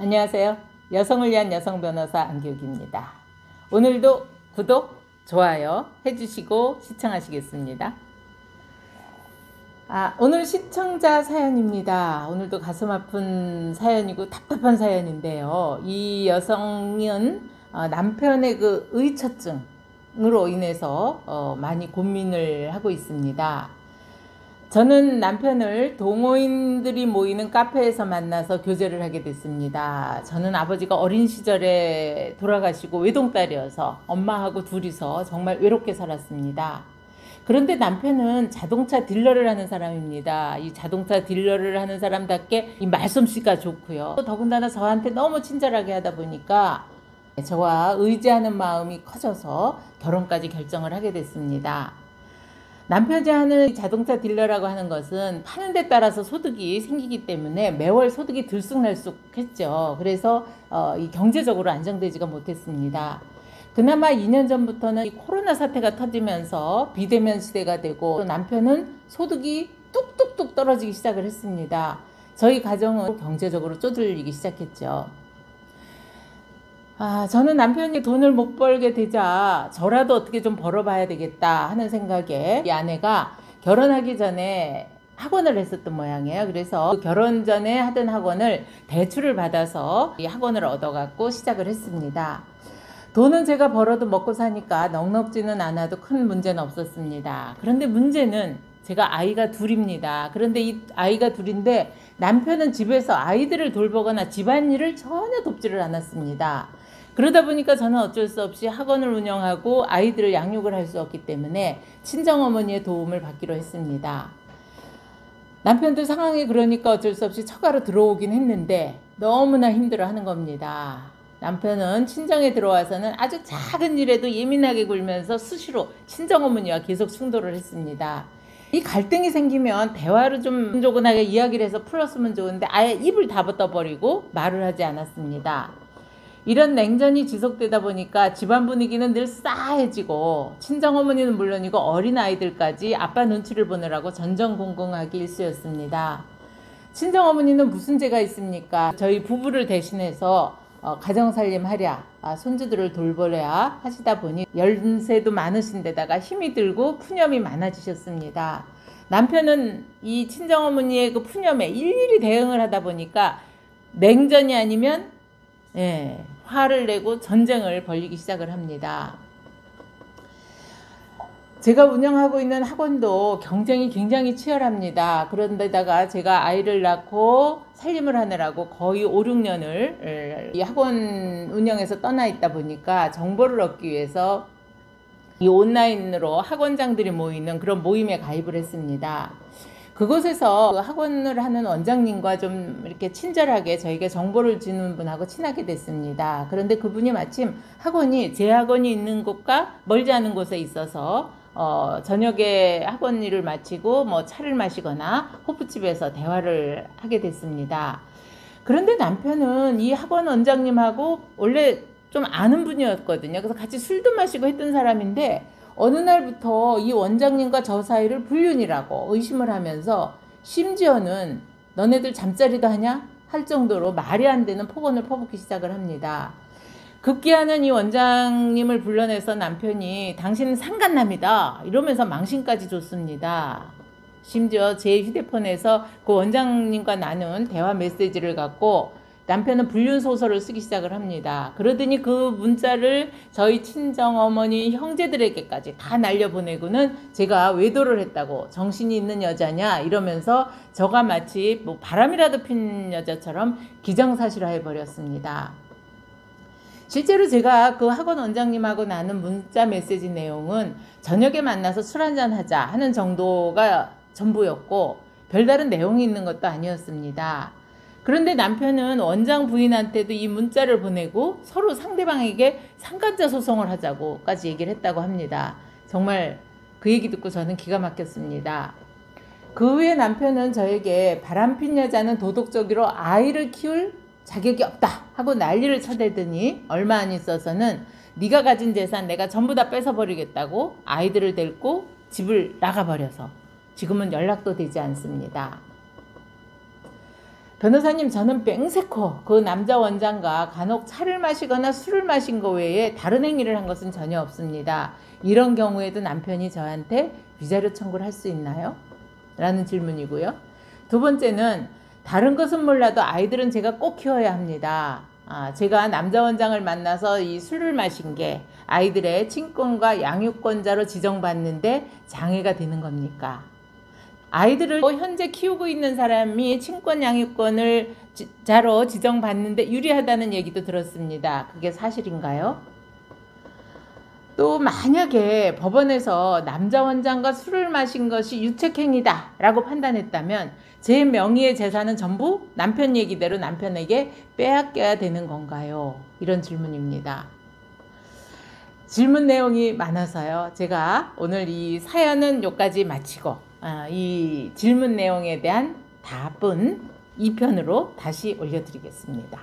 안녕하세요. 여성을 위한 여성 변호사 안교기입니다. 오늘도 구독, 좋아요 해주시고 시청하시겠습니다. 오늘 시청자 사연입니다. 오늘도 가슴 아픈 사연이고 답답한 사연인데요. 이 여성은 남편의 그 의처증으로 인해서 많이 고민을 하고 있습니다. 저는 남편을 동호인들이 모이는 카페에서 만나서 교제를 하게 됐습니다. 저는 아버지가 어린 시절에 돌아가시고 외동딸이어서 엄마하고 둘이서 정말 외롭게 살았습니다. 그런데 남편은 자동차 딜러를 하는 사람입니다. 이 자동차 딜러를 하는 사람답게 이 말솜씨가 좋고요. 더군다나 저한테 너무 친절하게 하다 보니까 저와 의지하는 마음이 커져서 결혼까지 결정을 하게 됐습니다. 남편이 하는 자동차 딜러라고 하는 것은 파는 데 따라서 소득이 생기기 때문에 매월 소득이 들쑥날쑥했죠. 그래서 이 경제적으로 안정되지가 못했습니다. 그나마 2년 전부터는 이 코로나 사태가 터지면서 비대면 시대가 되고 또 남편은 소득이 뚝뚝뚝 떨어지기 시작을 했습니다. 저희 가정은 경제적으로 쪼들리기 시작했죠. 저는 남편이 돈을 못 벌게 되자 저라도 어떻게 좀 벌어봐야 되겠다 하는 생각에 이 아내가 결혼하기 전에 학원을 했었던 모양이에요. 그래서 결혼 전에 하던 학원을 대출을 받아서 이 학원을 얻어갖고 시작을 했습니다. 돈은 제가 벌어도 먹고 사니까 넉넉지는 않아도 큰 문제는 없었습니다. 그런데 문제는 제가 아이가 둘입니다. 그런데 이 아이가 둘인데 남편은 집에서 아이들을 돌보거나 집안일을 전혀 돕지를 않았습니다. 그러다 보니까 저는 어쩔 수 없이 학원을 운영하고 아이들을 양육을 할 수 없기 때문에 친정어머니의 도움을 받기로 했습니다. 남편도 상황이 그러니까 어쩔 수 없이 처가로 들어오긴 했는데 너무나 힘들어하는 겁니다. 남편은 친정에 들어와서는 아주 작은 일에도 예민하게 굴면서 수시로 친정어머니와 계속 충돌을 했습니다. 이 갈등이 생기면 대화로 좀 조근하게 이야기를 해서 풀었으면 좋은데 아예 입을 다 뻗어버리고 말을 하지 않았습니다. 이런 냉전이 지속되다 보니까 집안 분위기는 늘 싸해지고 친정어머니는 물론이고 어린아이들까지 아빠 눈치를 보느라고 전전긍긍하기 일쑤였습니다. 친정어머니는 무슨 죄가 있습니까? 저희 부부를 대신해서 가정살림 하랴, 손주들을 돌보랴 하시다 보니 연세도 많으신 데다가 힘이 들고 푸념이 많아지셨습니다. 남편은 이 친정어머니의 그 푸념에 일일이 대응을 하다 보니까 냉전이 아니면 화를 내고 전쟁을 벌이기 시작을 합니다. 제가 운영하고 있는 학원도 경쟁이 굉장히 치열합니다. 그런데다가 제가 아이를 낳고 살림을 하느라고 거의 5, 6년을 이 학원 운영에서 떠나 있다 보니까 정보를 얻기 위해서 이 온라인으로 학원장들이 모이는 그런 모임에 가입을 했습니다. 그곳에서 학원을 하는 원장님과 좀 이렇게 친절하게 저에게 정보를 주는 분하고 친하게 됐습니다. 그런데 그분이 마침 학원이 제 학원이 있는 곳과 멀지 않은 곳에 있어서 저녁에 학원 일을 마치고 뭐 차를 마시거나 호프집에서 대화를 하게 됐습니다. 그런데 남편은 이 학원 원장님하고 원래 좀 아는 분이었거든요. 그래서 같이 술도 마시고 했던 사람인데 어느 날부터 이 원장님과 저 사이를 불륜이라고 의심을 하면서 심지어는 너네들 잠자리도 하냐? 할 정도로 말이 안 되는 폭언을 퍼붓기 시작을 합니다. 급기야는 이 원장님을 불러내서 남편이 당신은 상간남이다 이러면서 망신까지 줬습니다. 심지어 제 휴대폰에서 그 원장님과 나눈 대화 메시지를 갖고 남편은 불륜소설을 쓰기 시작을 합니다. 그러더니 그 문자를 저희 친정어머니 형제들에게까지 다 날려보내고는 제가 외도를 했다고 정신이 있는 여자냐 이러면서 저가 마치 뭐 바람이라도 핀 여자처럼 기정사실화해버렸습니다. 실제로 제가 그 학원 원장님하고 나눈 문자 메시지 내용은 저녁에 만나서 술 한잔 하자 하는 정도가 전부였고 별다른 내용이 있는 것도 아니었습니다. 그런데 남편은 원장 부인한테도 이 문자를 보내고 서로 상대방에게 상간자 소송을 하자고까지 얘기를 했다고 합니다. 정말 그 얘기 듣고 저는 기가 막혔습니다. 그 후에 남편은 저에게 바람핀 여자는 도덕적으로 아이를 키울 자격이 없다 하고 난리를 쳐대더니 얼마 안 있어서는 네가 가진 재산 내가 전부 다 뺏어버리겠다고 아이들을 데리고 집을 나가버려서 지금은 연락도 되지 않습니다. 변호사님, 저는 뺑세코 그 남자 원장과 간혹 차를 마시거나 술을 마신 거 외에 다른 행위를 한 것은 전혀 없습니다. 이런 경우에도 남편이 저한테 위자료 청구를 할 수 있나요? 라는 질문이고요. 두 번째는 다른 것은 몰라도 아이들은 제가 꼭 키워야 합니다. 제가 남자 원장을 만나서 이 술을 마신 게 아이들의 친권과 양육권자로 지정받는데 장애가 되는 겁니까? 아이들을 현재 키우고 있는 사람이 친권 양육권을 자로 지정받는데 유리하다는 얘기도 들었습니다. 그게 사실인가요? 또 만약에 법원에서 남자 원장과 술을 마신 것이 유책행위다 라고 판단했다면 제 명의의 재산은 전부 남편 얘기대로 남편에게 빼앗겨야 되는 건가요? 이런 질문입니다. 질문 내용이 많아서요. 제가 오늘 이 사연은 여기까지 마치고 이 질문 내용에 대한 답은 2편으로 다시 올려드리겠습니다.